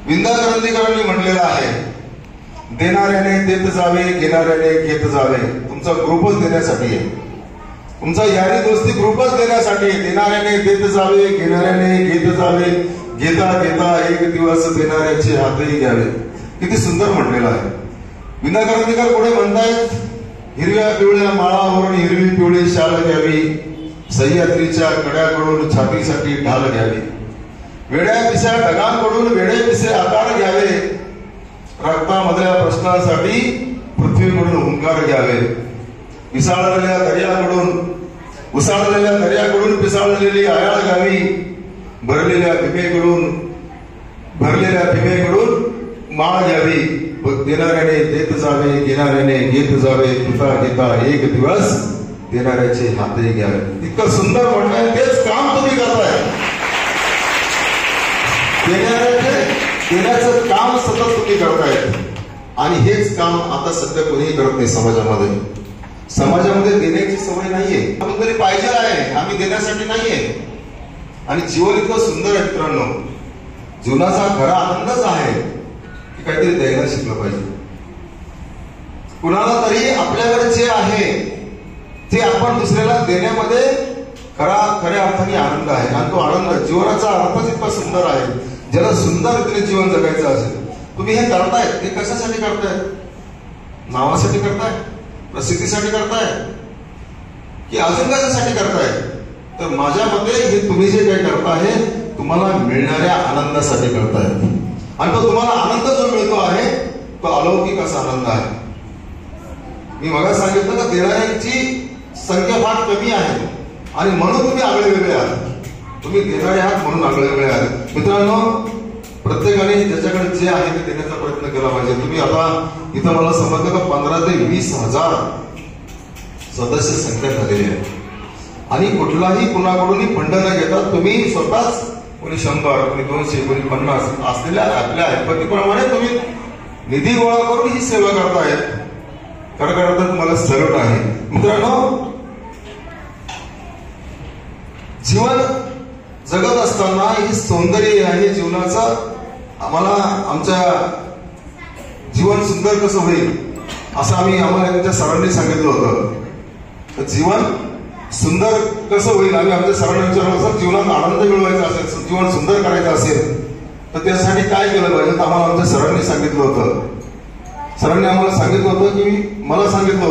विंदा करंदीकरांनी म्हटलेलं आहे, देणाऱ्याने देत जावे, घेणाऱ्याने घेत जावे. तुमचा ग्रुपच देण्यासाठी आहे, तुमचा यारी दोस्ती ग्रुपच देण्यासाठी आहे. देणाऱ्याने देत जावे, घेणाऱ्याने घेत जावे, घेता घेता एक दिवस देणाऱ्याचे हातही घ्यावे. किती सुंदर म्हटलेलं आहे. विंदा करंदीकर पुढे म्हणतायत, हिरव्या पिवळ्या माळावरून हिरवी पिवळी शाल घ्यावी, सह्याद्रीच्या कड्याकडून छातीसाठी ढाल घ्यावी, वेड्या पिस्या ढगांकडून वेडे पिसे आकार घ्यावे, रक्तामधल्या प्रश्नासाठी पृथ्वीकडून हुंकार घ्यावे, पिसाळलेल्या दर्याकडून पिसाळलेली आयाळ घ्यावी, भरलेल्या भीमेकडून माळ घ्यावी. देणाऱ्याने देत जावे, घेणाऱ्याने घेत जावे, घेता घेता एक दिवस देणाऱ्याचे हातही घ्यावे. इतकं सुंदर म्हटलंय. तेच काम तुम्ही करताय. देण्याचं काम सतत तुम्ही करताय आणि हेच काम आता सध्या कोणीही करत नाही समाजामध्ये. समाजामध्ये देण्याची सवय नाहीये. आपण तरी पाहिजे आहे, आम्ही देण्यासाठी नाहीये. आणि जीवन इतकं सुंदर आहे मित्रांनो, जीवनाचा खरा आनंदच आहे की काहीतरी द्यायला शिकलं पाहिजे. कुणाला तरी आपल्याकडे जे आहे ते आपण दुसऱ्याला देण्यामध्ये खऱ्या अर्थाने आनंद आहे. आणि तो आनंद जीवनाचा अर्थच इतका सुंदर आहे. ज्याला सुंदर रीतीने जीवन जगायचं असेल, तुम्ही हे करताय ते कशासाठी करताय? नावासाठी करताय, प्रसिद्धीसाठी करताय की अजून कशासाठी करताय? तर माझ्या मते हे तुम्ही जे काही करताय तुम्हाला मिळणाऱ्या आनंदासाठी करताय. आणि तो तुम्हाला आनंद जो मिळतो आहे तो अलौकिक असा आनंद आहे. मी मग सांगितलं का देणाऱ्यांची संख्या फार कमी आहे आणि म्हणून तुम्ही आगळे वेगळे आहात. तुम्ही देणारे आहात म्हणून आगळे वेगळे आहात. मित्रांनो, प्रत्येकाने ज्याच्याकडे जे आहे ते देण्याचा प्रयत्न केला पाहिजे. तुम्ही आता इथं मला समजलं का 15 ते 20 हजार सदस्य संख्या झालेली आहे आणि कुठलाही कुणाकडूनही फंड न घेता तुम्ही स्वतःच, कोणी 100, कोणी 200, कोणी 50 असलेल्या आपल्या ऐपतीप्रमाणे तुम्ही निधी गोळा करून ही सेवा करतायत. खरं तुम्हाला सल्यूट आहे. मित्रांनो, जीवन जगत असताना हे सौंदर्य आहे जीवनाचं. आम्हाला आमच्या जीवन सुंदर कसं होईल असं आम्हाला आमच्या सरांनी सांगितलं होतं. तर जीवन सुंदर कसं होईल आम्ही आमच्या सरांना विचारलं, सर जीवनात आनंद मिळवायचा असेल, जीवन सुंदर करायचं असेल तर त्यासाठी काय केलं पाहिजे? तर आम्हाला आमच्या सरांनी सांगितलं होतं. सरांनी आम्हाला सांगितलं होतं की मला सांगितलं होतं